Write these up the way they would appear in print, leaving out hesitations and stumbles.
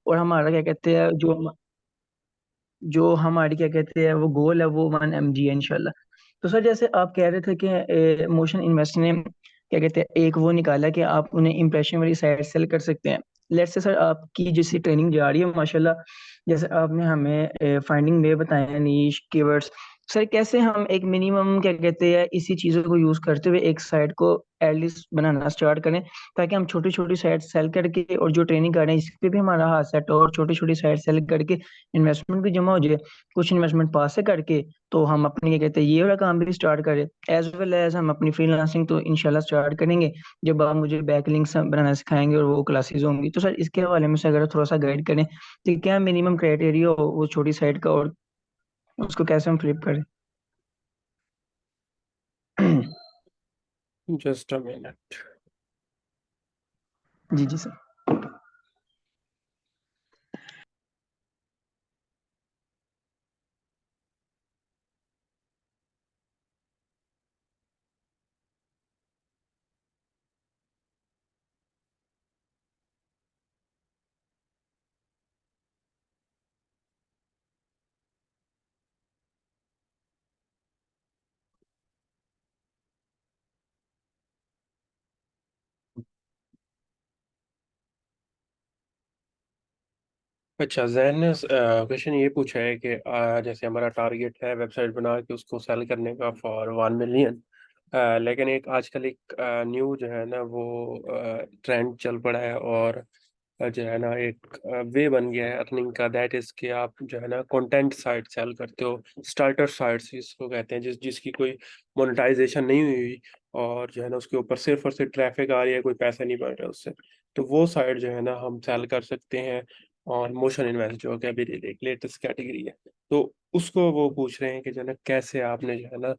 और हमारा क्या कहते हैं जो हमारी क्या कहते हैं वो गोल है वो 1 mg है इंशाल्लाह। तो सर जैसे आप कह रहे थे कि मोशन इन्वेस्ट ने क्या कहते हैं एक वो निकाला कि आप उन्हें इंप्रेशन वाली साइट सेल कर सकते हैं। लेट्स से सर आपकी जैसी ट्रेनिंग जा रही है माशाल्लाह, जैसे आपने हमें फाइंडिंग में बताया नीश कीवर्ड्स, सर कैसे हम एक मिनिमम क्या कहते हैं इसी चीज़ों को यूज़ करते हुए एक साइट को एटलीस्ट बनाना स्टार्ट करें, ताकि हम छोटी छोटी साइट सेल करके और जो ट्रेनिंग कर रहे हैं इस पे भी हमारा हाथ सेट हो, और छोटी छोटी साइट सेल करके इन्वेस्टमेंट भी जमा हो जाए, कुछ इन्वेस्टमेंट पास से करके तो हम अपनी क्या कहते हैं ये वाला काम भी स्टार्ट करें, एज वेल एज हम अपनी फ्रीलांसिंग तो इंशाल्लाह स्टार्ट करेंगे जब आप मुझे बैकलिंक्स बनाना सिखाएंगे और वो क्लासेस होंगी। तो सर इसके हवाले में से अगर थोड़ा सा गाइड करें कि क्या मिनिमम क्राइटेरिया हो वो छोटी साइट का, और उसको कैसे हम फ्लिप करें। Just a minute. जी जी सर। अच्छा, जैन ने क्वेश्चन ये पूछा है कि जैसे हमारा टारगेट है वेबसाइट बना के उसको सेल करने का फॉर 1 मिलियन, लेकिन एक आजकल एक न्यू जो है ना वो ट्रेंड चल पड़ा है, और जो है ना एक वे बन गया है अर्निंग का, दैट इज कि आप जो है ना कंटेंट साइट सेल करते हो, स्टार्टर साइट्स जिसको कहते हैं, जिसकी कोई मोनेटाइजेशन नहीं हुई, और जो है ना उसके ऊपर सिर्फ और सिर्फ ट्रैफिक आ रही है, कोई पैसा नहीं बन रहा उससे। तो वो साइट जो है ना हम सेल कर सकते हैं। और मोशन इन्वेस्ट जो कि अभी एक लेटेस्ट कैटेगरी है, तो उसको वो पूछ रहे हैं कि जो है ना कैसे आपने जो है ना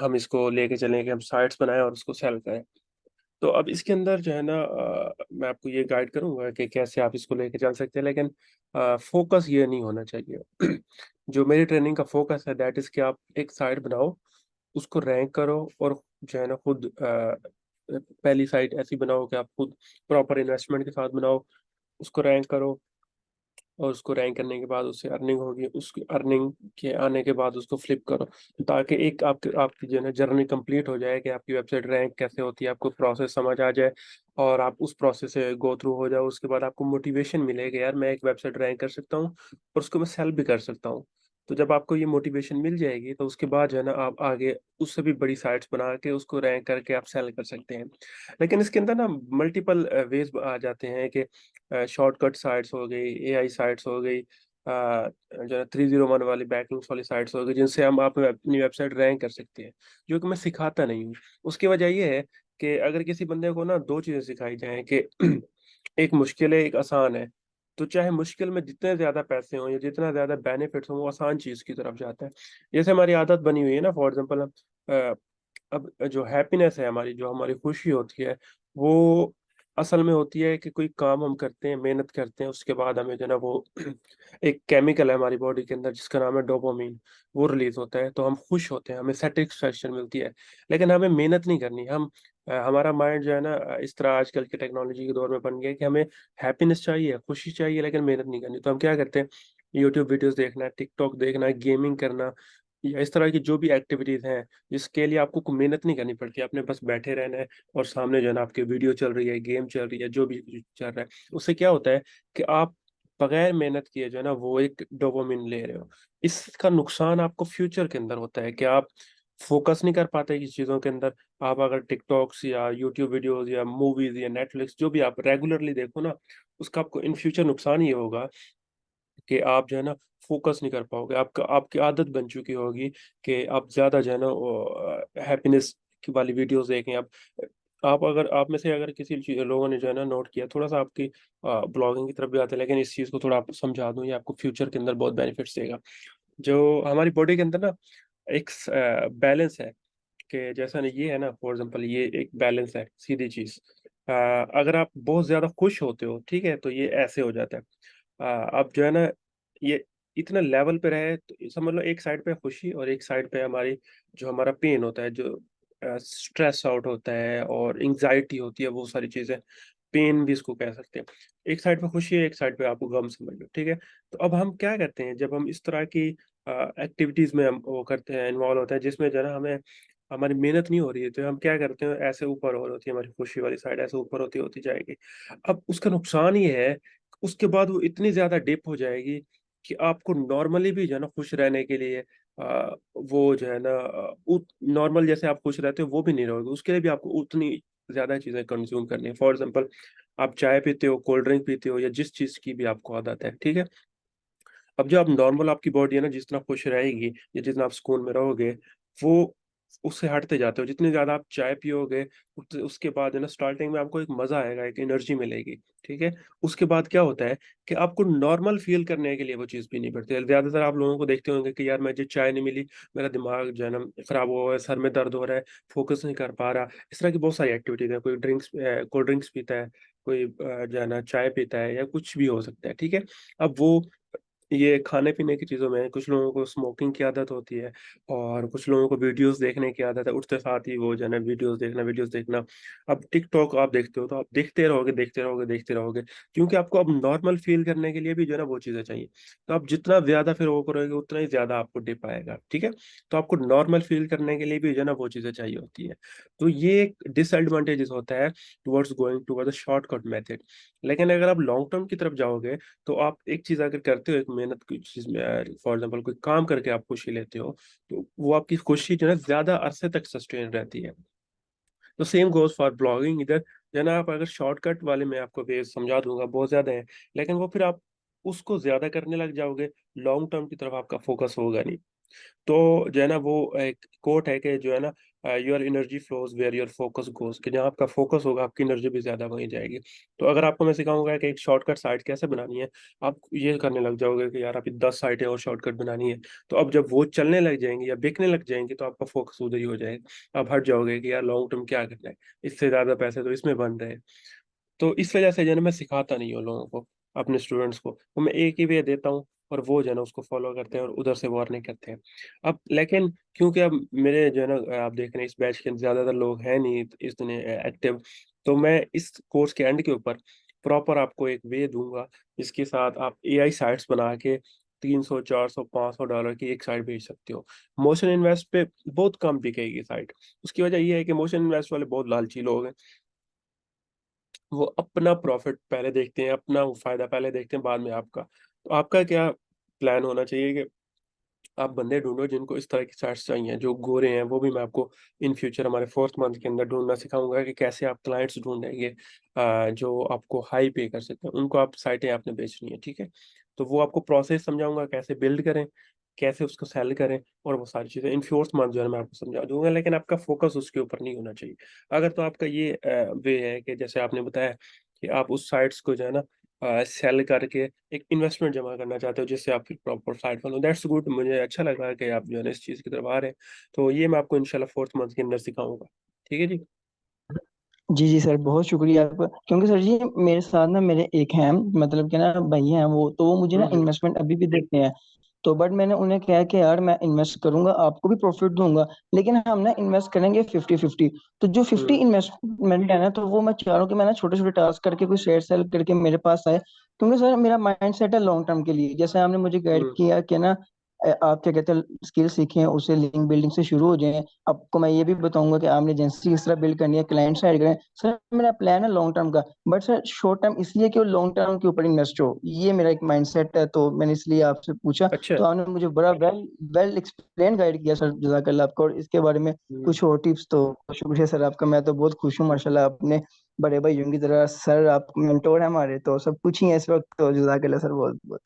हम इसको लेके चलें कि हम साइट्स बनाएं और उसको सेल करें। तो अब इसके अंदर जो है ना मैं आपको ये गाइड करूंगा कि कैसे आप इसको लेके चल सकते हैं, लेकिन फोकस ये नहीं होना चाहिए। जो मेरी ट्रेनिंग का फोकस है दैट इज कि आप एक साइट बनाओ, उसको रैंक करो, और जो है ना खुद पहली साइट ऐसी बनाओ कि आप खुद प्रॉपर इन्वेस्टमेंट के साथ बनाओ, उसको रैंक करो, और उसको रैंक करने के बाद उससे अर्निंग होगी, उसकी अर्निंग के आने के बाद उसको फ्लिप करो, ताकि एक आपकी आपकी जो है ना जर्नी कंप्लीट हो जाए कि आपकी वेबसाइट रैंक कैसे होती है, आपको प्रोसेस समझ आ जाए, और आप उस प्रोसेस से गो थ्रू हो जाओ। उसके बाद आपको मोटिवेशन मिलेगा, यार मैं एक वेबसाइट रैंक कर सकता हूँ और उसको मैं सेल भी कर सकता हूँ। तो जब आपको ये मोटिवेशन मिल जाएगी तो उसके बाद जो है ना आप आगे उससे भी बड़ी साइट्स बना के उसको रैंक करके आप सेल कर सकते हैं। लेकिन इसके अंदर ना मल्टीपल वेज आ जाते हैं कि शॉर्टकट साइट्स हो गई, एआई साइट्स हो गई, जो है 301 वाली बैकलिंक्स वाली साइट्स हो गई, जिनसे हम आप अपनी वेबसाइट रैंक कर सकते हैं, जो कि मैं सिखाता नहीं हूँ। उसकी वजह ये है कि अगर किसी बंदे को ना दो चीज़ें सिखाई जाएं कि एक मुश्किल है एक आसान है, तो चाहे मुश्किल में जितने ज्यादा पैसे हों या जितना ज्यादा बेनिफिट्स हों वो आसान चीज की तरफ जाता है। जैसे हमारी आदत बनी हुई है ना, फॉर एग्जाम्पल अब जो हैप्पीनेस है हमारी, जो हमारी खुशी होती है, वो असल में होती है कि कोई काम हम करते हैं, मेहनत करते हैं, उसके बाद हमें जो है ना वो एक केमिकल है हमारी बॉडी के अंदर जिसका नाम है डोपामिन, वो रिलीज होता है, तो हम खुश होते हैं, हमें सेटिस्फेक्शन मिलती है। लेकिन हमें मेहनत नहीं करनी, हम हमारा माइंड जो है ना इस तरह आजकल के टेक्नोलॉजी के दौर में बन गया है कि हमें हैप्पीनेस चाहिए, खुशी चाहिए, लेकिन मेहनत नहीं करनी। तो हम क्या करते हैं, यूट्यूब वीडियोस देखना, टिकटॉक देखना, गेमिंग करना, या इस तरह की जो भी एक्टिविटीज हैं जिसके लिए आपको कोई मेहनत नहीं करनी पड़ती, आपने बस बैठे रहना है और सामने जो है ना आपकी वीडियो चल रही है, गेम चल रही है, जो भी चल रहा है, उससे क्या होता है कि आप बगैर मेहनत किए जो है ना वो एक डोपामिन ले रहे हो। इसका नुकसान आपको फ्यूचर के अंदर होता है कि आप फोकस नहीं कर पाते किसी चीज़ों के अंदर। आप अगर टिकटॉक्स या यूट्यूब वीडियोस या मूवीज या नेटफ्लिक्स जो भी आप रेगुलरली देखो ना, उसका आपको इन फ्यूचर नुकसान ये होगा कि आप जो है ना फोकस नहीं कर पाओगे, आपका आपकी आदत बन चुकी होगी कि आप ज्यादा जो है ना हैप्पीनेस की वाली वीडियोस देखें। आप अगर आप में से अगर किसी लोगों ने जो है ना नोट किया, थोड़ा सा आपकी ब्लॉगिंग की तरफ भी आते हैं, लेकिन इस चीज़ को थोड़ा आप समझा दूं, ये आपको फ्यूचर के अंदर बहुत बेनिफिट्स देगा। जो हमारी बॉडी के अंदर ना एक बैलेंस है, कि जैसा नहीं ये है ना, फॉर एग्जांपल ये एक बैलेंस है सीधी चीज। अगर आप बहुत ज्यादा खुश होते हो, ठीक है, तो ये ऐसे हो जाता है। अब जो है ना ये इतना लेवल पे रहे तो समझ लो एक साइड पे खुशी और एक साइड पे हमारी जो हमारा पेन होता है, जो स्ट्रेस आउट होता है और एंग्जाइटी होती है, वो सारी चीजें। पेन भी इसको कह सकते हैं। एक साइड पे खुशी है, एक साइड पे आपको गम समझ लो, ठीक है। तो अब हम क्या करते हैं जब हम इस तरह की एक्टिविटीज में हम वो करते हैं, इन्वॉल्व होते हैं जिसमें जो है ना हमें हमारी मेहनत नहीं हो रही है, तो हम क्या करते हैं, ऐसे ऊपर और होती है हमारी खुशी वाली साइड, ऐसे ऊपर होती होती जाएगी। अब उसका नुकसान ये है, उसके बाद वो इतनी ज्यादा डिप हो जाएगी कि आपको नॉर्मली भी जो है ना खुश रहने के लिए वो जो है ना नॉर्मल जैसे आप खुश रहते हो वो भी नहीं रहोगे, उसके लिए भी आपको उतनी ज्यादा चीजें कंज्यूम करनी है। फॉर एग्जाम्पल, आप चाय पीते हो, कोल्ड ड्रिंक पीते हो, या जिस चीज की भी आपको आदत है, ठीक है। अब जो आप नॉर्मल आपकी बॉडी है ना, जितना खुश रहेगी या जितना आप सुकून में रहोगे, वो उससे हटते जाते हो। जितनी ज्यादा आप चाय पियोगे, उसके बाद है ना स्टार्टिंग में आपको एक मजा आएगा, एक एनर्जी मिलेगी, ठीक है। उसके बाद क्या होता है कि आपको नॉर्मल फील करने के लिए वो चीज़ पीनी पड़ती है। ज्यादातर आप लोगों को देखते होंगे कि यार मुझे चाय नहीं मिली, मेरा दिमाग जो है ना खराब हुआ है, सर में दर्द हो रहा है, फोकस नहीं कर पा रहा। इस तरह की बहुत सारी एक्टिविटीज है। कोई ड्रिंक्स, कोल्ड ड्रिंक्स पीता है, कोई जो है ना चाय पीता है, या कुछ भी हो सकता है, ठीक है। अब वो ये खाने पीने की चीजों में कुछ लोगों को स्मोकिंग की आदत होती है, और कुछ लोगों को वीडियोस देखने की आदत है, उठते साथ ही वो जो है ना वीडियोस देखना। अब टिकटॉक आप देखते हो तो आप देखते रहोगे, देखते रहोगे, देखते रहोगे, क्योंकि आपको अब नॉर्मल फील करने के लिए भी जो है ना वो चीजें चाहिए। तो आप जितना ज्यादा फिर वो करोगे, उतना ही ज्यादा आपको डिप आएगा, ठीक है। तो आपको नॉर्मल फील करने के लिए भी जो है ना वो चीजें चाहिए होती है। तो ये एक डिसएडवांटेजेस होता है towards going toward the shortcut method. लेकिन अगर आप लॉन्ग टर्म की तरफ जाओगे, तो आप एक चीज अगर करते हो, एक मेहनत की चीज में, फॉर एग्जाम्पल कोई काम करके आप खुशी लेते हो, तो वो आपकी खुशी जो है ना ज्यादा अरसे तक सस्टेन रहती है। तो सेम गोज फॉर ब्लॉगिंग। इधर जो है ना, आप अगर शॉर्टकट वाले में आपको वे समझा दूंगा बहुत ज्यादा है, लेकिन वो फिर आप उसको ज्यादा करने लग जाओगे, लॉन्ग टर्म की तरफ आपका फोकस होगा नहीं। तो जो है ना वो एक कोट है कि जो है ना, your energy flows where your focus goes, कि जहाँ आपका फोकस होगा आपकी एनर्जी भी ज्यादा वहीं जाएगी। तो अगर आपको मैं सिखाऊंगा कि एक शॉर्टकट साइट कैसे बनानी है, आप ये करने लग जाओगे कि यार अभी 10 साइटें और शॉर्टकट बनानी है। तो अब जब वो चलने लग जाएंगी या बिकने लग जाएंगी, तो आपका फोकस उधर ही हो जाएगा। आप हट जाओगे कि यार लॉन्ग टर्म क्या करना है, इससे ज्यादा पैसे तो इसमें बन रहे हैं। तो इस वजह से जो है ना मैं सिखाता नहीं हूँ लोगों को, अपने स्टूडेंट्स को, तो मैं एक ही वे देता हूँ, और वो जो है ना उसको फॉलो करते हैं और उधर से वो नहीं करते हैं। अब लेकिन क्योंकि अब मेरे जो है ना आप देख रहे हैं इस बैच के ज्यादातर लोग हैं नहीं इतने एक्टिव, तो मैं इस कोर्स के एंड के ऊपर प्रॉपर आपको एक वे दूंगा, जिसके साथ आप एआई साइट्स बना के 300 400 500 डॉलर की एक साइट बेच सकते हो। मोशन इन्वेस्ट पे बहुत कम बिकेगी साइट। उसकी वजह यह है कि मोशन इन्वेस्ट वाले बहुत लालची लोग हैं। वो अपना प्रॉफिट पहले देखते हैं, अपना वो फायदा पहले देखते हैं, बाद में आपका। तो आपका क्या प्लान होना चाहिए कि आप बंदे ढूंढो जिनको इस तरह की चार्ट्स चाहिए, जो गोरे हैं। वो भी मैं आपको इन फ्यूचर हमारे 4th मंथ के अंदर ढूंढना सिखाऊंगा कि कैसे आप क्लाइंट्स ढूंढेंगे जो आपको हाई पे कर सकते हैं, उनको आप साइटें आपने बेचनी है, ठीक है। तो वो आपको प्रोसेस समझाऊंगा, कैसे बिल्ड करें, कैसे उसको सेल करें, और वो सारी चीज़ें इन 4th मंथ जो है मैं आपको समझा दूंगा। लेकिन आपका फोकस उसके ऊपर नहीं होना चाहिए। अगर तो आपका ये वे है कि जैसे आपने बताया कि आप उस साइट्स को जो है ना सेल करके एक इन्वेस्टमेंट जमा करना चाहते हो, जिससे आप फिर प्रॉपर साइट बनो, दैट्स गुड। मुझे अच्छा लगा कि आप जो है ना इस चीज़ की तरफ आ रहे हैं। तो ये मैं आपको इंशाल्लाह 4th मंथ के अंदर सिखाऊंगा, ठीक है जी। जी जी सर, बहुत शुक्रिया आपका। क्योंकि सर जी मेरे साथ ना मेरे एक हैं, मतलब कि ना भाई हैं वो, तो वो मुझे ना हम्म। इन्वेस्टमेंट अभी भी देते हैं। तो बट मैंने उन्हें कहा कि यार मैं इन्वेस्ट करूंगा, आपको भी प्रॉफिट दूंगा, लेकिन हम ना इन्वेस्ट करेंगे 50-50। तो जो 50 हम्म। इन्वेस्टमेंट है ना, तो वो मैं चाह रहा हूँ कि मैं ना छोटे छोटे टास्क करके कोई शेयर सेल करके मेरे पास आए। क्योंकि सर मेरा माइंड सेट है लॉन्ग टर्म के लिए, जैसे आपने मुझे गाइड हम्म। किया कि ना आप क्या कहते हैं स्किल सीखें, उससे लिंक बिल्डिंग से शुरू हो जाएं। आपको मैं ये भी बताऊंगा कि आपने एजेंसी किस तरह बिल्ड करनी है, क्लाइंट साइड करें। सर मेरा प्लान है लॉन्ग टर्म का, बट सर शॉर्ट टर्म इसलिए कि वो लॉन्ग टर्म के ऊपर इन्वेस्ट हो, ये मेरा एक माइंडसेट है। तो मैंने इसलिए आपसे पूछा, अच्छा। तो आपने मुझे बड़ा वेल वेल एक्सप्लेन गाइड किया सर, जज़ाकल्लाह आपको। और इसके बारे में हम्म। कुछ और टिप्स तो शुक्रिया सर आपका। मैं तो बहुत खुश हूँ माशाल्लाह, आपने बड़े भाइयों की तरह सर, आप मेंटोर है हमारे, तो सब कुछ ही है इस वक्त। तो जज़ाकल्लाह सर बहुत बहुत।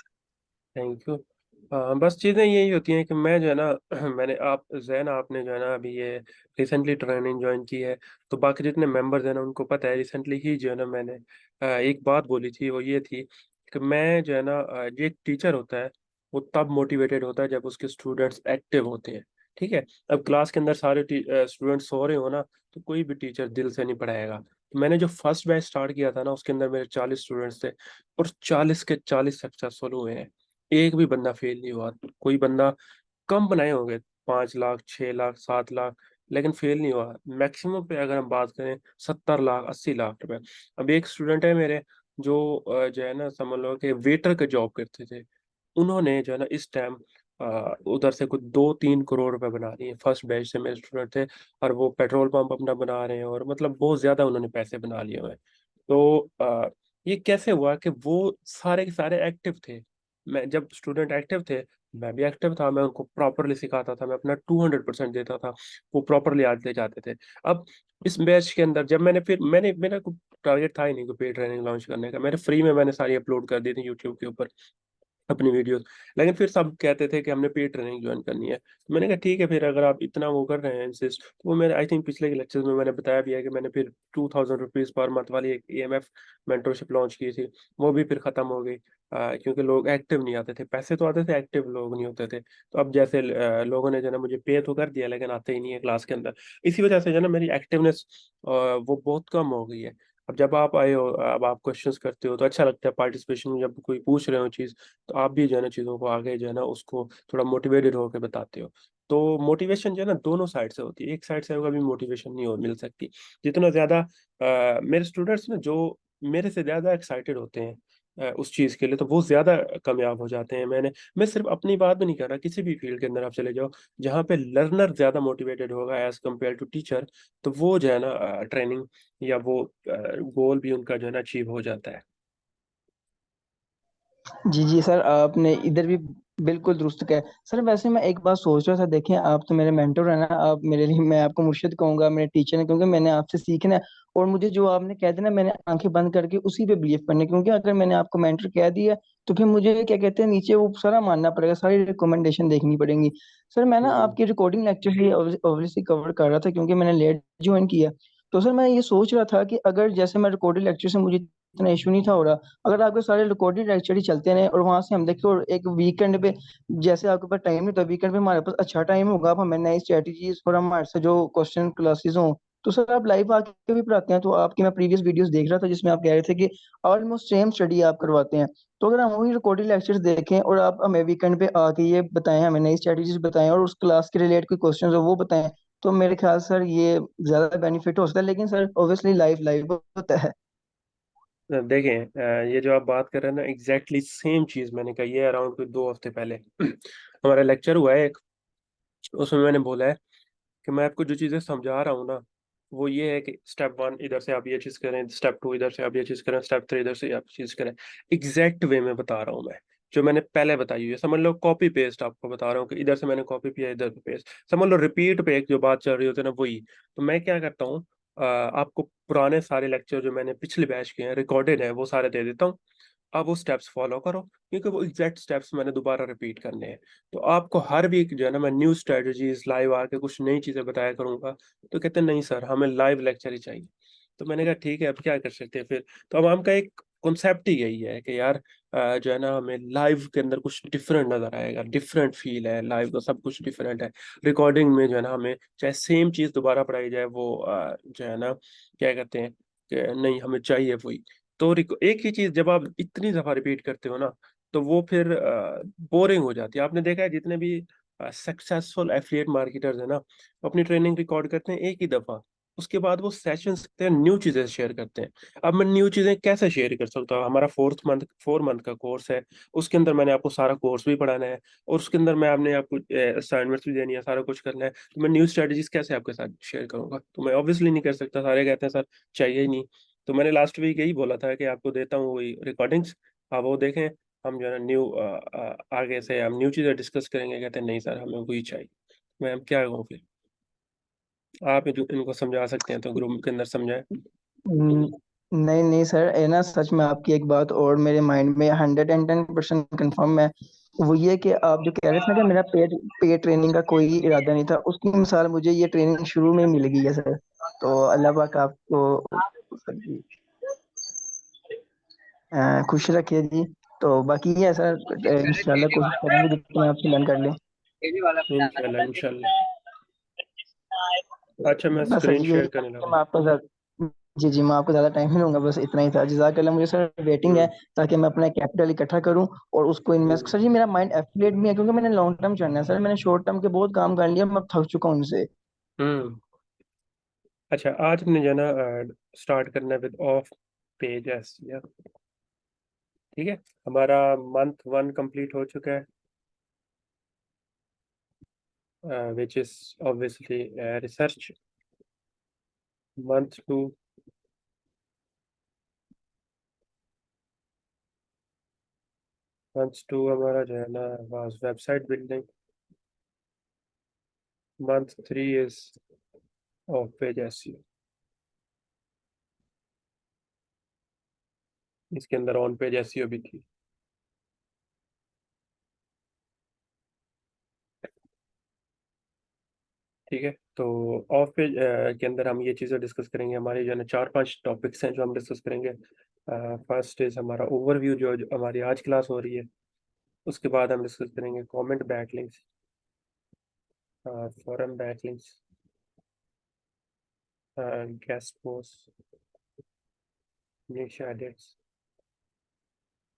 Thank you. बस चीज़ें यही होती हैं कि मैं जो है ना मैंने आप जैन आपने जो है ना अभी ये रिसेंटली ट्रेनिंग ज्वाइन की है, तो बाकी जितने मेंबर्स हैं ना उनको पता है, रिसेंटली ही जो है ना मैंने एक बात बोली थी, वो ये थी कि मैं जो है ना जो एक टीचर होता है वो तब मोटिवेटेड होता है जब उसके स्टूडेंट्स एक्टिव होते हैं, ठीक है। अब क्लास के अंदर सारे स्टूडेंट्स सो रहे हो ना, तो कोई भी टीचर दिल से नहीं पढ़ाएगा। तो मैंने जो फर्स्ट बैच स्टार्ट किया था ना, उसके अंदर मेरे 40 स्टूडेंट्स थे, और 40 के 40 सक्सेसफुल हुए हैं। एक भी बंदा फेल नहीं हुआ। कोई बंदा कम बनाए होंगे, 5 लाख 6 लाख 7 लाख, लेकिन फेल नहीं हुआ। मैक्सिमम पे अगर हम बात करें 70 लाख 80 लाख रुपए। अब एक स्टूडेंट है मेरे जो जो है ना समझ लो कि वेटर का जॉब करते थे, उन्होंने जो है ना इस टाइम उधर से कुछ 2-3 करोड़ रुपए बना लिए। फर्स्ट बैच से मेरे स्टूडेंट थे, और वो पेट्रोल पंप अपना बना रहे हैं, और मतलब बहुत ज्यादा उन्होंने पैसे बना लिए हुए हैं। तो ये कैसे हुआ कि वो सारे के सारे एक्टिव थे। मैं जब स्टूडेंट एक्टिव थे, मैं भी एक्टिव था, मैं उनको प्रॉपरली सिखाता था, मैं अपना 200% देता था, वो प्रॉपरली आज ले जाते थे। अब इस बैच के अंदर जब मैंने मेरा कोई टारगेट था ही नहीं कोई पेड ट्रेनिंग लॉन्च करने का, मैंने फ्री में मैंने सारी अपलोड कर दी थी यूट्यूब के ऊपर अपनी वीडियोस। लेकिन फिर सब कहते थे कि हमने पेड ट्रेनिंग ज्वाइन करनी है, तो मैंने कहा ठीक है, फिर अगर आप इतना वो कर रहे हैं इंसिस्ट, तो वो मैंने आई थिंक पिछले के लेक्चर्स में मैंने बताया भी है कि मैंने फिर 2000 रुपीज पर मंथ वाली एक EMF मेंटरशिप लॉन्च की थी। वो भी फिर खत्म हो गई, क्योंकि लोग एक्टिव नहीं आते थे। पैसे तो आते थे, एक्टिव लोग नहीं होते थे। तो अब जैसे लोगों ने जो है ना मुझे पे तो कर दिया, लेकिन आते ही नहीं है क्लास के अंदर। इसी वजह से जो है ना मेरी एक्टिवनेस वो बहुत कम हो गई है। अब जब आप आए हो, अब आप क्वेश्चंस करते हो तो अच्छा लगता है पार्टिसिपेशन, जब कोई पूछ रहे हो चीज़, तो आप भी जो है ना चीज़ों को आगे जो है ना उसको थोड़ा मोटिवेटेड होकर बताते हो। तो मोटिवेशन जो है ना दोनों साइड से होती है, एक साइड से कभी मोटिवेशन नहीं हो मिल सकती। जितना ज़्यादा मेरे स्टूडेंट्स ना जो मेरे से ज़्यादा एक्साइटेड होते हैं उस चीज़ के लिए, तो वो ज़्यादा कामयाब हो जाते हैं। मैं सिर्फ अपनी बात भी नहीं कर रहा, किसी भी फील्ड के अंदर आप चले जाओ, जहाँ पे लर्नर ज़्यादा मोटिवेटेड होगा एज कम्पेयर टू टीचर, तो वो जो है ना ट्रेनिंग या वो गोल भी उनका जो है ना अचीव हो जाता है। जी, जी सर, आपने इधर भी बिल्कुल दुरुस्त कहा। सर वैसे मैं एक बात सोच रहा था, देखें आप तो मेरे मेंटर हैं ना, आप मेरे लिए, मैं आपको मुर्शिद कहूंगा, मेरे टीचर हैं, क्योंकि मैंने आपसे सीखना है। और मुझे जो आपने कह दिया ना, मैंने आंखें बंद करके उसी पे बिलीव करना है, क्योंकि अगर मैंने आपको मेंटर कह दिया तो फिर मुझे क्या कहते हैं नीचे वो सारा मानना पड़ेगा, सारी रिकमेंडेशन देखनी पड़ेंगी। सर मैं ना हम्म। आपकी रिकॉर्डिंग लेक्चर ही ऑब्वियसली कवर कर रहा था, क्योंकि मैंने लेट ज्वाइन किया। तो सर मैं ये सोच रहा था कि अगर जैसे मैं रिकॉर्डिंग लेक्चर से मुझे इतना इशू नहीं था हो रहा, अगर आपके सारे रिकॉर्डेड लेक्चर ही चलते रहे और वहां से हम देखें, और एक वीकेंड पे जैसे आपके पास टाइम नहीं, तो वीकेंड पे हमारे पास अच्छा टाइम होगा, आप हमें नई स्ट्रेटजीज और हमारे से जो क्वेश्चन क्लासेस हों, तो सर आप लाइव आके भी पढ़ाते हैं। तो आपकी मैं प्रीवियस वीडियोस देख रहा था जिसमें आप कह रहे थे कि ऑलमोस्ट सेम स्टडी आप करवाते हैं। तो अगर हम वही रिकॉर्डेड लेक्चर्स देखें और आप हमें वीकेंड पे आके ये बताएं, हमें नई स्ट्रेटजीज बताएं और उस क्लास के रिलेटेड कोई क्वेश्चन हो वो बताएं, तो मेरे ख्याल सर ये ज्यादा बेनिफिट हो सकता है। लेकिन सर ऑब्वियसली लाइव लाइव होता है। देखें, ये जो आप बात कर रहे हैं ना, एग्जैक्टली सेम चीज़ मैंने कही है अराउंड कोई 2 हफ्ते पहले। हमारा लेक्चर हुआ है एक, उसमें मैंने बोला है कि मैं आपको जो चीज़ें समझा रहा हूँ ना, वो ये है कि स्टेप 1 इधर से आप ये चीज़ करें, स्टेप 2 इधर से आप ये चीज़ करें, स्टेप 3 इधर से आप चीज़ करें। एग्जैक्ट वे में बता रहा हूँ मैं, जो मैंने पहले बताई हुई है। समझ लो कॉपी पेस्ट आपको बता रहा हूँ कि इधर से मैंने कॉपी किया, इधर पे पेस्ट। समझ लो रिपीट पे एक जो बात चल रही होती है ना, वही। तो मैं क्या करता हूँ, आपको पुराने सारे लेक्चर जो मैंने पिछले बैच के हैं रिकॉर्डेड है वो सारे दे देता हूँ। आप वो स्टेप्स फॉलो करो, क्योंकि वो एग्जैक्ट स्टेप्स मैंने दोबारा रिपीट करने हैं। तो आपको हर वीक जो है ना मैं न्यू स्ट्रेटजीज लाइव आके कुछ नई चीजें बताया करूंगा। तो कहते हैं नहीं सर, हमें लाइव लेक्चर ही चाहिए। तो मैंने कहा ठीक है, अब क्या कर सकते हैं फिर। तो अब हमका एक कॉन्सेप्ट ही यही है कि यार जो है ना हमें लाइव के अंदर कुछ डिफरेंट नजर आएगा, डिफरेंट फील है लाइव का, सब कुछ डिफरेंट है। रिकॉर्डिंग में जो है ना हमें चाहे सेम चीज दोबारा पढ़ाई जाए, वो जो है ना क्या कहते हैं कि नहीं, हमें चाहिए वही। तो एक ही चीज जब आप इतनी दफा रिपीट करते हो ना, तो वो फिर बोरिंग हो जाती है। आपने देखा है जितने भी सक्सेसफुल एफिलिएट मार्केटर्स है ना, वो अपनी ट्रेनिंग रिकॉर्ड करते हैं एक ही दफा, उसके बाद वो सेशंस करते हैं, न्यू चीजें शेयर करते हैं। अब मैं न्यू चीजें कैसे शेयर कर सकता हूँ, हमारा 4 मंथ का कोर्स है, उसके अंदर मैंने आपको सारा कोर्स भी पढ़ाना है, और उसके अंदर मैं आपने आपको असाइनमेंट्स भी देनी है, सारा कुछ करना है। तो मैं न्यू स्ट्रेटजीज कैसे आपके साथ शेयर करूंगा, तो मैं ऑब्वियसली नहीं कर सकता। सारे कहते हैं सर चाहिए ही नहीं। तो मैंने लास्ट वीक यही बोला था कि आपको देता हूँ वही रिकॉर्डिंग्स, आप वो देखें, हम जो है ना न्यू आगे से हम न्यू चीज़ें डिस्कस करेंगे। कहते हैं नहीं सर, हमें वही चाहिए। मैं हम क्या कहूँ फिर, आप इनको समझा सकते हैं तो ग्रुप के अंदर समझाएं। हम्म, नहीं नहीं सर, है ना, सच में आपकी एक बात और मेरे माइंड में 110% कंफर्म है। वो ये कि आप जो कह रहे थे ना कि मेरा पेड पेड ट्रेनिंग का कोई इरादा नहीं था, उसकी मिसाल मुझे ये ट्रेनिंग शुरू में ही मिल गई है सर। तो अल्लाह पाक आपको सर जी खुश रखे जी। तो बाकी ये है सर, इंशाल्लाह कोशिश करेंगे जितना आपसे लर्न कर लें। इंशाल्लाह इंशाल्लाह। अच्छा, मैं बस सर स्क्रीन जी यही शेयर था करने कि लगा मैं हूँ। आपको सर, जी जी मैं आपको ज़्यादा टाइम नहीं लूंगा, बस इतना ही था। जज़ाकल्लाह, मुझे सर वेटिंग है हम्म। ताकि मैं अपना कैपिटल इकट्ठा करूं और उसको इन्वेस्ट। हम्म। सर जी मेरा माइंड एफिलिएट भी है, क्योंकि मैंने लॉन्ग टर्म चढ़ना है सर, मैंने शॉर्ट टर्म के बहुत काम कर लिया, मैं अब थक चुका हूं उनसे। हम्म। अच्छा, आज हमने जो है ना स्टार्ट करना है विद ऑफ पेज एस, ठीक है। हमारा मंथ वन कंप्लीट हो चुका है, which is obviously research. Month two, हमारा जो है ना was website building. Month three is off page SEO. इसके अंदर ऑन पेज एसईओ भी थी। ठीक है, तो ऑफ पेज के अंदर हम ये चीज़ें डिस्कस करेंगे। हमारे जो है ना चार पांच टॉपिक्स हैं जो हम डिस्कस करेंगे। फर्स्ट इज हमारा ओवरव्यू, जो हमारी आज क्लास हो रही है। उसके बाद हम डिस्कस करेंगे comment backlinks, forum backlinks, guest post, niche edits.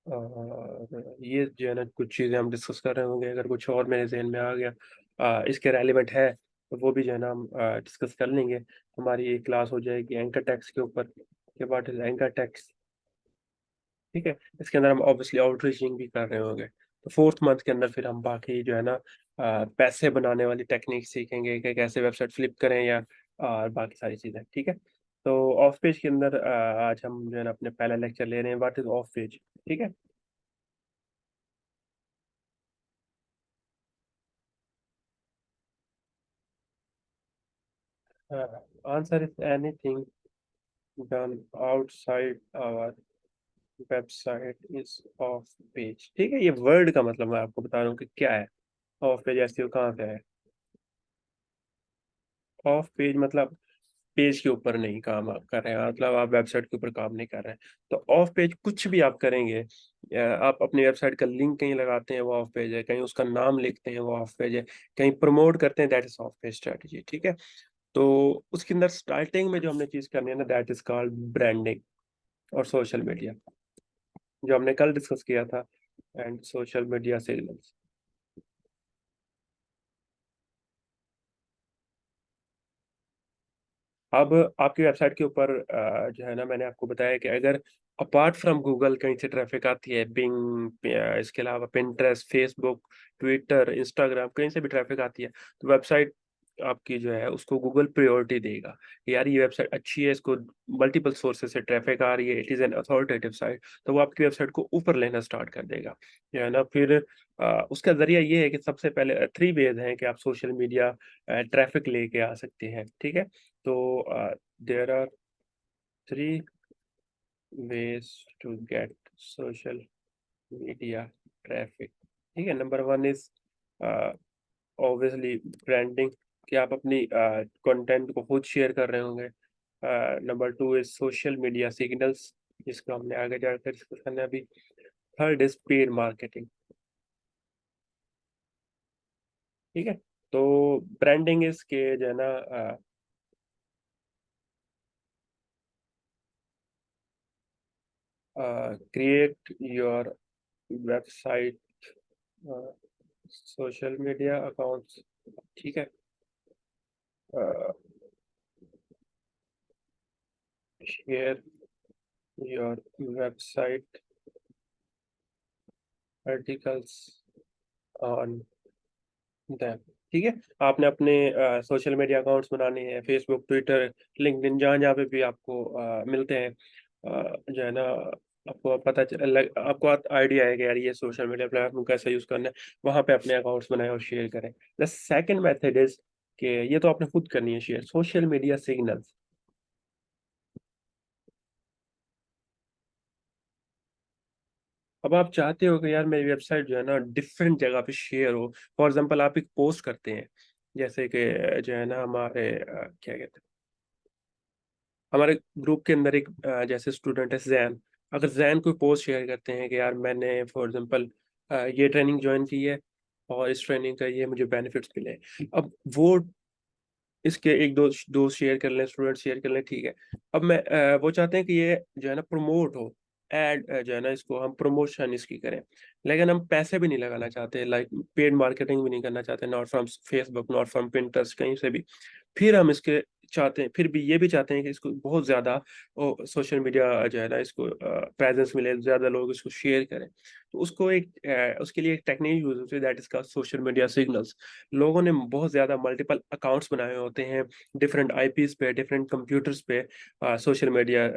ये जो है ना कुछ चीज़ें हम डिस्कस कर रहे होंगे। अगर कुछ और मेरे जहन में आ गया इसके रेलिवेंट है, तो वो भी जो है ना हम डिस्कस कर लेंगे। हमारी एक क्लास हो जाएगी एंकर टैक्स के ऊपर, के बाद एंकर टैक्स। ठीक है, इसके अंदर हम ऑब्वियसली आउटरीचिंग भी कर रहे होंगे। तो फोर्थ मंथ के अंदर फिर हम बाकी जो है ना पैसे बनाने वाली टेक्निक सीखेंगे कि कैसे वेबसाइट फ्लिप करें, या और बाकी सारी चीज़ें। ठीक है, तो ऑफ पेज के अंदर आज हम जो है ना अपने पहला लेक्चर ले रहे हैं, व्हाट इज ऑफ पेज। ठीक है। Answer is anything done outside our website is off page. ठीक है, ये वर्ड का मतलब मैं आपको बता रहा हूँ कि क्या है ऑफ पेज। ऐसे कहाँ पे है ऑफ पेज? मतलब पेज के ऊपर नहीं काम आप कर रहे हैं, मतलब आप वेबसाइट के ऊपर काम नहीं कर रहे हैं। तो ऑफ पेज कुछ भी आप करेंगे, या आप अपनी वेबसाइट का लिंक कहीं लगाते हैं वो ऑफ पेज है, कहीं उसका नाम लिखते हैं वो ऑफ पेज है, कहीं प्रमोट करते हैं, that is off page strategy. ठीक है, तो उसके अंदर स्टार्टिंग में जो हमने चीज करनी है ना, दैट इज कॉल्ड ब्रांडिंग और सोशल मीडिया, जो हमने कल डिस्कस किया था, एंड सोशल मीडिया सिग्नल्स। अब आपकी वेबसाइट के ऊपर जो है ना मैंने आपको बताया कि अगर अपार्ट फ्रॉम गूगल कहीं से ट्रैफिक आती है, बिंग, इसके अलावा पिंटरेस्ट, फेसबुक, ट्विटर, इंस्टाग्राम, कहीं से भी ट्रैफिक आती है, तो वेबसाइट आपकी जो है उसको गूगल प्रायोरिटी देगा कि यार ये वेबसाइट अच्छी है, इसको मल्टीपल सोर्सेज से ट्रैफिक आ रही है, it is an authoritative site, तो वो आपकी वेबसाइट को ऊपर लेना स्टार्ट कर देगा। जो है ना फिर उसका जरिया ये है कि सबसे पहले थ्री वेज हैं कि आप सोशल मीडिया ट्रैफिक लेके आ सकते हैं। ठीक है, तो there are three ways to get social media traffic। ठीक है, number one is obviously branding, कि आप अपनी कंटेंट को खुद शेयर कर रहे होंगे। Number two is social media signals, जिसको हमने आगे जाकर डिस्कस करना है अभी। Third is paid marketing. ठीक है, तो ब्रांडिंग इज के जो है ना create your website social media accounts. ठीक है, share your website articles on them. ठीक है, आपने अपने सोशल मीडिया अकाउंट्स बनाने हैं, फेसबुक, ट्विटर, लिंक्डइन, जहाँ जहाँ पे भी आपको मिलते हैं, जो है ना आपको आपको आइडिया है कि यार ये सोशल मीडिया प्लेटफॉर्म कैसे यूज करना है, वहाँ पे अपने अकाउंट्स बनाएं और शेयर करें। द सेकंड मेथड इज कि ये तो आपने खुद करनी है शेयर, सोशल मीडिया सिग्नल्स। अब आप चाहते हो कि यार मेरी वेबसाइट जो है ना डिफरेंट जगह पे शेयर हो। फॉर एग्जांपल आप एक पोस्ट करते हैं, जैसे कि जो है ना हमारे क्या कहते हैं, हमारे ग्रुप के अंदर एक जैसे स्टूडेंट है जैन। अगर जैन कोई पोस्ट शेयर करते हैं कि यार मैंने फॉर एग्जांपल ये ट्रेनिंग ज्वाइन की है और इस ट्रेनिंग का ये मुझे बेनिफिट्स मिले हैं। अब वो इसके एक दो दोस्त शेयर कर लें, स्टूडेंट शेयर कर लें, ठीक है। अब मैं वो चाहते हैं कि ये जो है ना प्रमोट हो, ऐड जो है ना इसको हम प्रमोशन इसकी करें, लेकिन हम पैसे भी नहीं लगाना चाहते, लाइक पेड मार्केटिंग भी नहीं करना चाहते, not from Facebook not from Pinterest कहीं से भी। फिर हम इसके चाहते हैं, फिर भी ये भी चाहते हैं कि इसको बहुत ज्यादा सोशल मीडिया जो है ना इसको प्रेजेंस मिले, ज्यादा लोग इसको शेयर करें। तो उसको उसके लिए एक टेक्निक यूज होती है, दैट इज का सोशल मीडिया सिग्नल्स। लोगों ने बहुत ज्यादा मल्टीपल अकाउंट्स बनाए होते हैं डिफरेंट आईपीज पे, डिफरेंट कंप्यूटर्स पे, सोशल मीडिया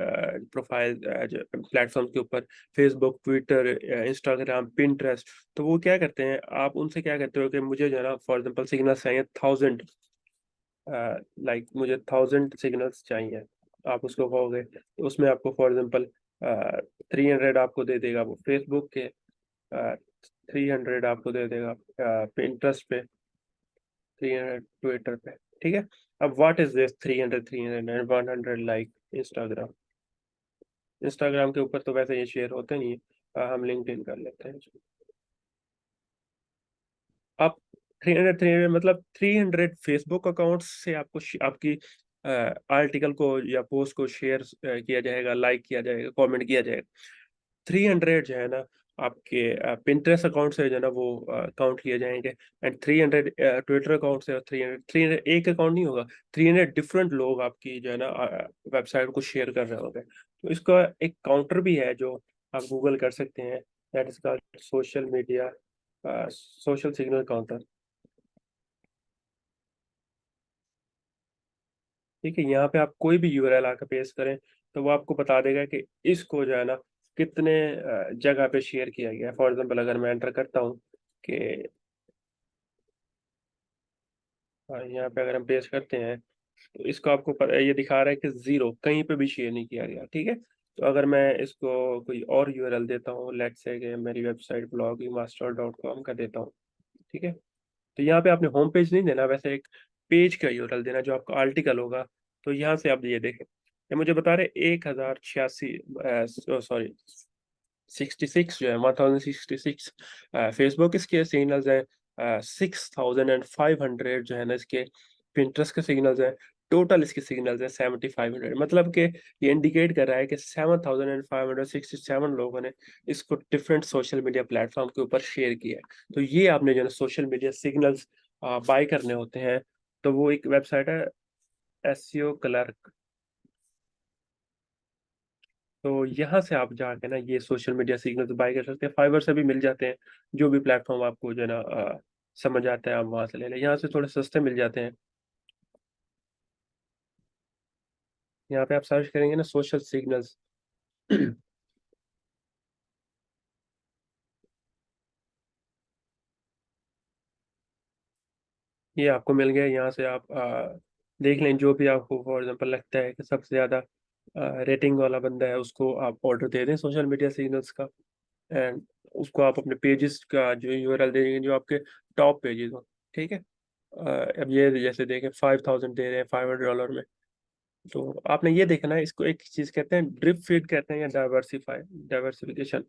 प्रोफाइल प्लेटफॉर्म के ऊपर, फेसबुक, ट्विटर, इंस्टाग्राम, पिंटरेस्ट। तो वो क्या करते हैं, आप उनसे क्या कहते हो कि मुझे जो है ना फॉर एग्जाम्पल सिग्नल्स चाहिए 1000, लाइक मुझे 1000 सिग्नल्स चाहिए। आप उसको कहोगे तो उसमें आपको फॉर एग्जाम्पल 300 आपको दे देगा वो फेसबुक के, 300 आपको दे देगा पिंटरेस्ट पे, 300 ट्विटर पे। ठीक है। अब what is this 300, 300 and 100 like Instagram? Instagram के ऊपर तो वैसे ये शेयर होते नहीं है, हम लिंक्डइन कर लेते हैं। आप 300 मतलब 300 फेसबुक अकाउंट से आपको आपकी आर्टिकल को या पोस्ट को शेयर किया जाएगा, लाइक किया जाएगा, कमेंट किया जाएगा। 300 जो है ना आपके पिंटरेस्ट अकाउंट से जो है ना वो काउंट किए जाएंगे। एंड 300 ट्विटर अकाउंट से, और 300 एक अकाउंट नहीं होगा, 300 डिफरेंट लोग आपकी जो है ना वेबसाइट को शेयर कर रहे होंगे। तो इसका एक काउंटर भी है जो आप गूगल कर सकते हैं, that is called social media social signal counter. ठीक है, यहाँ पे आप कोई भी यूआरएल आकर पेस्ट करें तो वो आपको बता देगा कि इसको जो है ना कितने जगह पे शेयर किया गया है। फॉर एग्जांपल अगर मैं एंटर करता हूँ कि यहाँ पे अगर हम पेस्ट करते हैं तो इसको आपको ये दिखा रहा है कि जीरो, कहीं पे भी शेयर नहीं किया गया। ठीक है। तो अगर मैं इसको कोई और यूआरएल देता हूँ, लेट्स से कि मेरी वेबसाइट bloggingmaster.com का देता हूँ। ठीक है। तो यहाँ पे आपने होम पेज नहीं देना, वैसे एक पेज का यूआरएल देना जो आपका आर्टिकल होगा। तो यहाँ से आप ये देखें, ये मुझे बता रहे 1086, सॉरी 66 जो है 1066 फेसबुक इसके सिग्नल्स हैं, 6500 जो है ना इसके पिंटरेस्ट के सिग्नल्स हैं। टोटल इसके सिग्नल्स हैं 7500, मतलब कि ये इंडिकेट कर रहा है कि 7567 लोगों ने इसको डिफरेंट सोशल मीडिया प्लेटफॉर्म के ऊपर शेयर किया है। तो ये आपने जो है सोशल मीडिया सिग्नल्स बाय करने होते हैं, तो वो एक वेबसाइट है एसईओ क्लर्क। तो यहाँ से आप जाके ना ये सोशल मीडिया सिग्नल्स बाय कर सकते हैं, फाइवर से भी मिल जाते हैं। जो भी प्लेटफॉर्म आपको जो है ना समझ आता है आप वहां से ले लें, यहाँ से थोड़े सस्ते मिल जाते हैं। यहाँ पे आप सर्च करेंगे ना सोशल सिग्नल्स ये आपको मिल गया। यहाँ से आप देख लें जो भी आपको फॉर एग्जांपल लगता है कि सबसे ज़्यादा रेटिंग वाला बंदा है, उसको आप ऑर्डर दे दें सोशल मीडिया सिग्नल्स का। एंड उसको आप अपने पेजेस का जो यूआरएल दे देंगे जो आपके टॉप पेजेस हो। ठीक है। अब ये जैसे देखें 5000 दे रहे हैं $500 में। तो आपने ये देखना है, इसको एक चीज कहते हैं ड्रिप फीड कहते हैं या डाइवर्सिफिकेशन।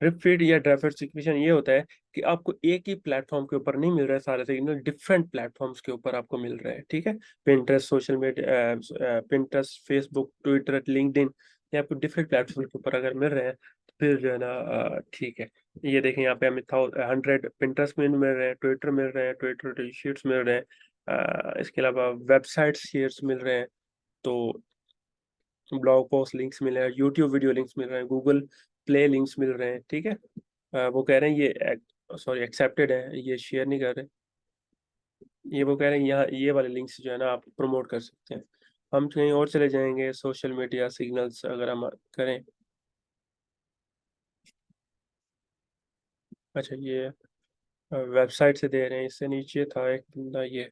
ड्रिप फीड या डाइवर्सिफिकेशन ये होता है कि आपको एक ही प्लेटफॉर्म के ऊपर नहीं मिल रहा है सारे सिग्नल, डिफरेंट प्लेटफॉर्म्स के ऊपर आपको मिल रहे हैं। ठीक है। Pinterest, social media, Pinterest, Facebook, Twitter, LinkedIn, ये आपको डिफरेंट प्लेटफॉर्म के ऊपर अगर मिल रहे हैं तो फिर जो है ना ठीक है। ये देखें यहाँ पे हमें 100 पिंटरेस्ट में मिल रहे हैं, ट्विटर मिल रहे हैं, ट्विटर शीट्स मिल रहे हैं, इसके अलावा वेबसाइट शेयर्स मिल रहे हैं, तो ब्लॉग पोस्ट लिंक्स मिल रहे हैं, यूट्यूब वीडियो लिंक्स मिल रहे हैं, गूगल प्ले लिंक्स मिल रहे हैं। ठीक है। वो कह रहे हैं ये सॉरी एक्सेप्टेड है, ये शेयर नहीं कर रहे। ये वो कह रहे हैं यहाँ ये वाले लिंक्स जो है ना आप प्रमोट कर सकते हैं। हम कहीं और चले जाएंगे, सोशल मीडिया सिग्नल्स अगर हम करें। अच्छा, ये वेबसाइट से दे रहे हैं, इससे नीचे था एक बंदा ये।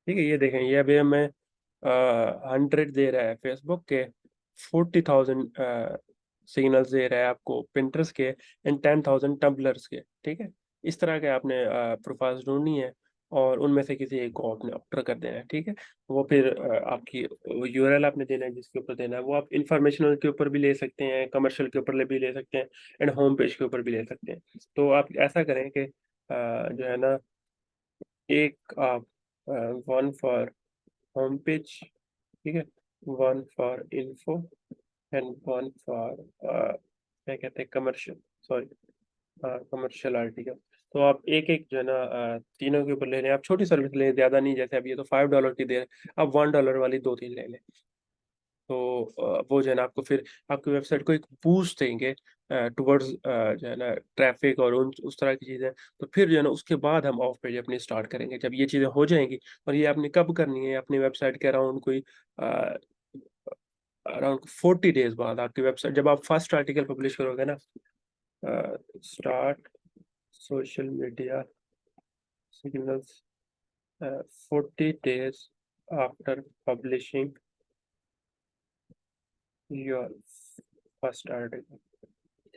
ठीक है, ये देखें, ये अभी हमें 100 दे रहा है फेसबुक के, 40,000 सिग्नल्स दे रहा है आपको पिंटरेस्ट के, एंड 10,000 टम्बलर्स के। ठीक है। इस तरह के आपने प्रोफाइल्स ढूंढनी है और उनमें से किसी एक को आपने ऑप्टर कर देना है, ठीक है। वो फिर आपकी यूआरएल आपने देना है जिसके ऊपर देना है, वो आप इंफॉर्मेशनल के ऊपर भी ले सकते हैं, कमर्शियल के ऊपर भी ले सकते हैं, एंड होम पेज के ऊपर भी ले सकते हैं। तो आप ऐसा करें कि जो है ना, एक आप वन फॉर होम पेज, ठीक है, one for info, and one for क्या कहते हैं, कमर्शियल, सॉरी, कमर्शियल आर्टिकल। तो आप एक एक जो है ना तीनों के ऊपर ले लें। आप छोटी सर्विस लें, ज़्यादा नहीं, जैसे अभी ये तो $5 की दे रहे हैं, आप $1 वाली दो तीन ले लें। तो वो जो है ना आपको फिर आपकी वेबसाइट को एक बूस्ट देंगे टुवर्ड्स जो है ना ट्रैफिक और उस तरह की चीज़ें। तो फिर जो है ना उसके बाद हम ऑफ पेज अपनी स्टार्ट करेंगे जब ये चीज़ें हो जाएंगी। और ये आपने कब करनी है, अपनी वेबसाइट के अराउंड कोई अराउंड 40 डेज बाद आपकी वेबसाइट, जब आप फर्स्ट आर्टिकल पब्लिश करोगे ना, start social media signals 40 days after publishing your first article।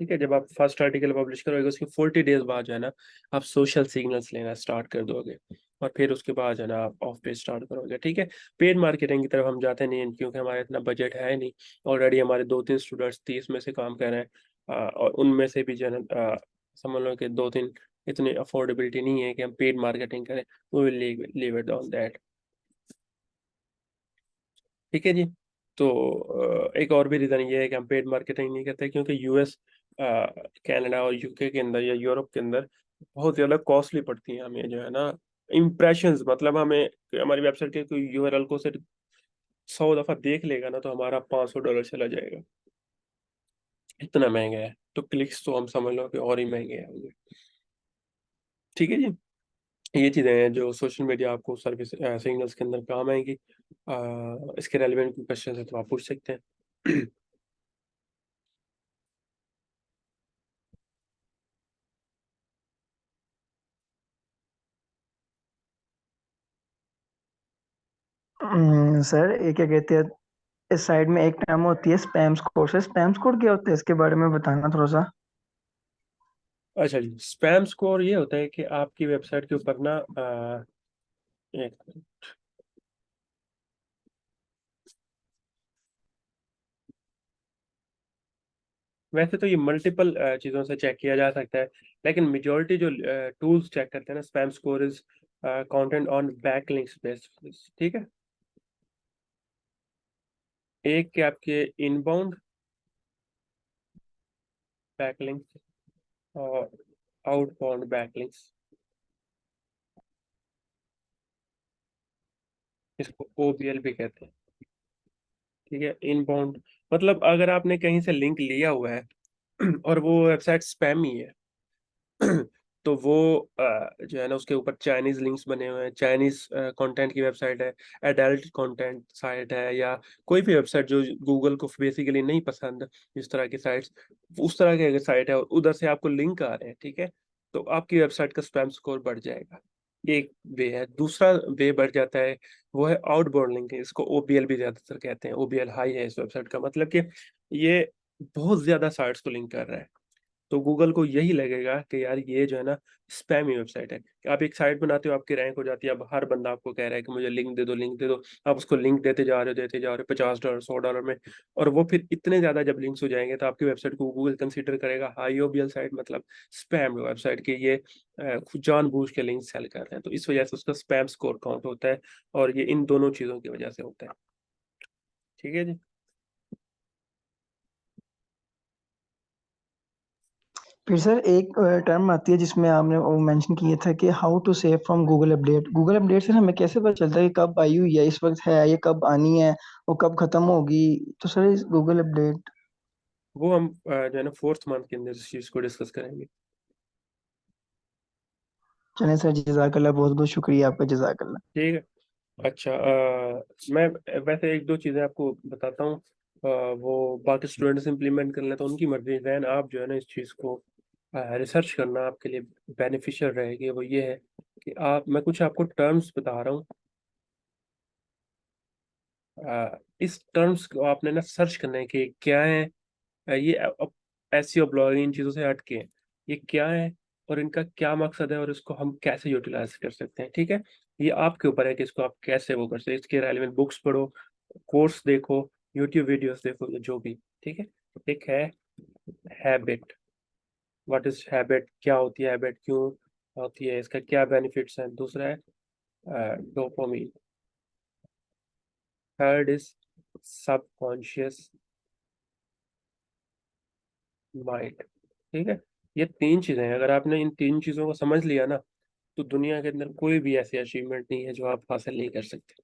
ठीक है, जब आप फर्स्ट आर्टिकल पब्लिश करोगे उसके 40 डेज बाद जो है ना आप सोशल सिग्नल्स लेना स्टार्ट कर दोगे। और फिर उसके बाद जो है ना आप ऑफ पेज स्टार्ट करोगे, ठीक है। पेड मार्केटिंग की तरफ हम जाते नहीं हैं क्योंकि हमारा इतना बजट है नहीं। ऑलरेडी हमारे दो तीन स्टूडेंट्स 30 में से काम कर रहे हैं, और उनमें से भी जो है ना समझ लो कि दो तीन इतनी अफोर्डेबिलिटी नहीं है कि हम पेड मार्केटिंग करें। We will leave it on that, ठीक है जी। तो एक और भी रीज़न ये है कि हम पेड मार्केटिंग नहीं करते क्योंकि यूएस, कनाडा और यूके के अंदर या यूरोप के अंदर बहुत ज़्यादा कॉस्टली पड़ती हैं हमें जो है ना इम्प्रेशंस। मतलब हमें हमारी वेबसाइट के कोई यूआरएल को सिर्फ 100 दफ़ा देख लेगा ना तो हमारा $500 चला जाएगा, इतना महंगा है। तो क्लिक्स तो हम समझ लो कि और ही महंगे हैं, ठीक है जी। ये चीज़ें हैं जो सोशल मीडिया आपको सर्विस सिग्नल्स के अंदर काम आएंगी। इसके रेलिवेंट क्वेश्चन है तो आप पूछ सकते हैं। सर ये क्या कहते हैं, इस साइड में एक टर्म होती है स्पैम स्कोर। से स्पैम स्कोर क्या होता है, इसके बारे में बताना थोड़ा सा। अच्छा जी, स्पैम स्कोर ये होता है कि आपकी वेबसाइट के ऊपर ना एक, वैसे तो ये मल्टीपल चीज़ों से चेक किया जा सकता है, लेकिन मेजॉरिटी जो टूल्स चेक करते हैं ना spam score is content on backlinks based, ठीक है। एक के आपके इनबाउंड बैकलिंक्स और आउटबाउंड बैकलिंक्स, इसको ओबीएल भी कहते हैं, ठीक है। इनबाउंड मतलब अगर आपने कहीं से लिंक लिया हुआ है और वो वेबसाइट स्पैम ही है, तो वो जो है ना उसके ऊपर चाइनीज लिंक्स बने हुए हैं, चाइनीज कंटेंट की वेबसाइट है, एडल्ट कंटेंट साइट है, या कोई भी वेबसाइट जो गूगल को बेसिकली नहीं पसंद इस तरह की साइट्स, उस तरह की अगर साइट है और उधर से आपको लिंक आ रहे हैं, ठीक है, तो आपकी वेबसाइट का स्पैम स्कोर बढ़ जाएगा। एक वे है। दूसरा वे बढ़ जाता है, वो है आउटबाउंड लिंक, इसको ओबीएल भी ज्यादातर कहते हैं। ओबीएल हाई है इस वेबसाइट का, मतलब कि ये बहुत ज्यादा साइट्स को लिंक कर रहा है। तो गूगल को यही लगेगा कि यार ये जो है ना स्पैमी वेबसाइट है। कि आप एक साइट बनाते हो, आपकी रैंक हो जाती है, अब हर बंदा आपको कह रहा है कि मुझे लिंक दे दो, लिंक दे दो। आप उसको लिंक देते जा रहे हो $50 $100 में। और वो फिर इतने ज्यादा जब लिंक्स हो जाएंगे तो आपकी वेबसाइट को गूगल कंसीडर करेगा हाई ओबीएल साइट, मतलब स्पैम वेबसाइट के ये जानबूझ के लिंक सेल कर रहे हैं, तो इस वजह से उसका स्पैम स्कोर काउंट होता है। और ये इन दोनों चीजों की वजह से होता है, ठीक है जी। फिर सर एक टर्म आती है जिसमें आपने वो मेंशन किया था कि how to save from Google update. Google update से हमें कैसे पता चलता है कि कब आई हुई है, इस वक्त है, ये कब आनी है, वो कब खत्म होगी। तो सर इस गूगल अपडेट। वो हम जो है ना फोर्थ मंथ के अंदर इस चीज को डिस्कस करेंगे। चलें सर, जजाकल्ला, बहुत बहुत शुक्रिया आपका, जजाकल्ला। ठीक है। अच्छा, मैं वैसे एक दो चीज़ें आपको बताता हूँ। वो बाकी स्टूडेंट्स इम्प्लीमेंट कर लें तो उनकी मर्जी, दैन आप जो है ना इस चीज़ को रिसर्च करना आपके लिए बेनिफिशियल रहेगी। वो ये है कि आप, मैं कुछ आपको टर्म्स बता रहा हूँ, इस टर्म्स को आपने ना सर्च करना है कि क्या है। ये एसईओ ब्लॉगिंग इन चीज़ों से हट के ये क्या है, और इनका क्या मकसद है और इसको हम कैसे यूटिलाइज कर सकते हैं। ठीक है, ये आपके ऊपर है कि इसको आप कैसे वो कर सकते हैं। इसके रेलिवेंट बुक्स पढ़ो, कोर्स देखो, यूट्यूब वीडियोस देखो, या जो भी। ठीक है, एक है हैबिट। व्हाट इज हैबिट, क्या होती है हैबिट, क्यों होती है, इसका क्या बेनिफिट्स हैं। दूसरा है dopamine. Third is subconscious mind. ठीक है, ये तीन चीजें हैं। अगर आपने इन तीन चीजों को समझ लिया ना, तो दुनिया के अंदर कोई भी ऐसी अचीवमेंट नहीं है जो आप हासिल नहीं कर सकते।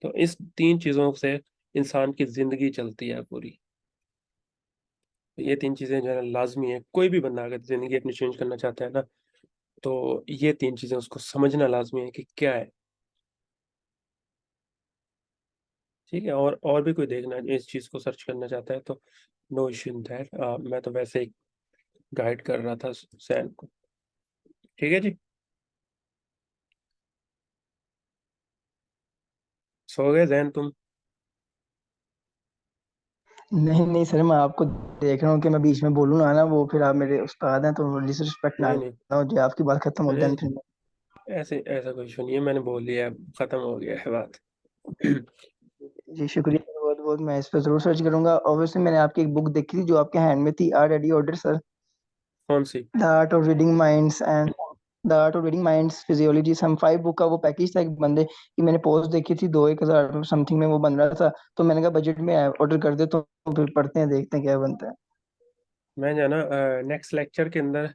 तो इस तीन चीजों से इंसान की जिंदगी चलती है पूरी। तो ये तीन चीजें जो है ना लाजमी है। कोई भी बंदा अगर जिंदगी अपनी चेंज करना चाहता है ना, तो ये तीन चीजें उसको समझना लाजमी है कि क्या है। ठीक है, और भी कोई देखना इस चीज को सर्च करना चाहता है तो नो इशू इन दैट। मैं तो वैसे ही गाइड कर रहा था सैन को। ठीक है जी, सो गए जैन तुम? नहीं नहीं सर, मैं आपको देख रहा हूँ कि मैं बीच में बोलूँ ना ना, वो फिर आप मेरे उस्ताद हैं तो डिसरिस्पेक्ट ना नहीं नहीं, ना हो जाए, आपकी बात खत्म हो अरे जाए फिर। ऐसे ऐसा कोई इशू नहीं है, मैंने बोल दिया, खत्म हो गया है बात। जी शुक्रिया सर, बहुत बहुत मैं इस पर जरूर सर्च करूंगा। ऑब्वियसली मैंने आपकी एक बुक देखी थी जो आपके हैंड में थी, आर रेडी ऑर्डर सर, कौन सी? The art of reading minds and the art of reading minds physiology, some five book का वो पैकेज था एक बंदे की। मैंने पोस्ट देखी थी, दो एक हजार समथिंग में वो बन रहा था, तो मैंने कहा बजट में ऑर्डर कर दे, तो फिर पढ़ते हैं देखते हैं क्या बनता है। मैं जो है ना नेक्स्ट लेक्चर के अंदर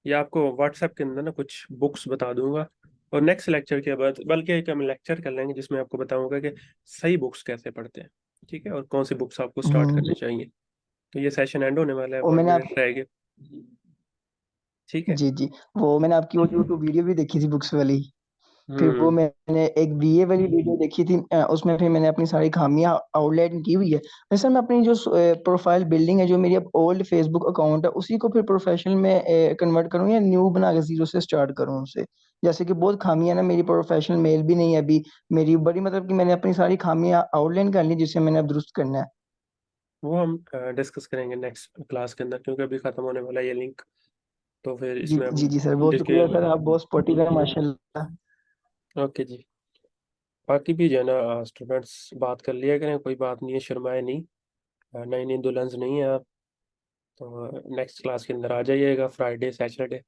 या आपको व्हाट्सएप के अंदर ना कुछ बुक्स बता दूंगा। और नेक्स्ट लेक्चर के बाद बल्कि एक हम लेक्चर कर लेंगे जिसमें आपको बताऊंगा कि सही बुक्स कैसे पढ़ते हैं। ठीक है, और कौन सी बुक्स आपको स्टार्ट करनी जी। चाहिए। तो ये सेशन एंड होने वाला है, और वन मैंने आप मिनट रह गए। ठीक है। जी जी, वो मैंने आपकी वो यूट्यूब वीडियो भी देखी थी बुक्स वाली। फिर वो हम्म। मैंने एक बीए वाली वीडियो देखी थी, उसमें फिर मैंने अपनी सारी खामियां आउटलाइन की हुई है। वैसे मैं अपनी जो प्रोफाइल बिल्डिंग है, जो मेरी अब ओल्ड फेसबुक अकाउंट है, उसी को फिर प्रोफेशनल में कन्वर्ट करूँ या न्यू बना के जीरो से स्टार्ट करूँ उसे। जैसे कि बहुत खामियां ना, मेरी प्रोफेशनल मेल भी नहीं है अभी मेरी बड़ी, मतलब कि मैंने अपनी सारी खामियां आउटलाइन कर ली जिसे मैंने अब दुरुस्त करना है। वो हम डिस्कस करेंगे नेक्स्ट क्लास के अंदर, क्योंकि अभी खत्म होने वाला है ये लिंक। तो फिर जी इसमें जी हम जी सर, बहुत शुक्रिया डिटेल में। सर, आप बहुत स्पोर्टिव है माशाल्लाह। ओके जी। बाकी भी जो है ना स्टूडेंट्स बात कर लिया करें, कोई बात नहीं है, शर्माए नहीं। नई नई दुल्हन नहीं है आप। तो नेक्स्ट क्लास के अंदर आ जाइएगा फ्राइडे सैटरडे।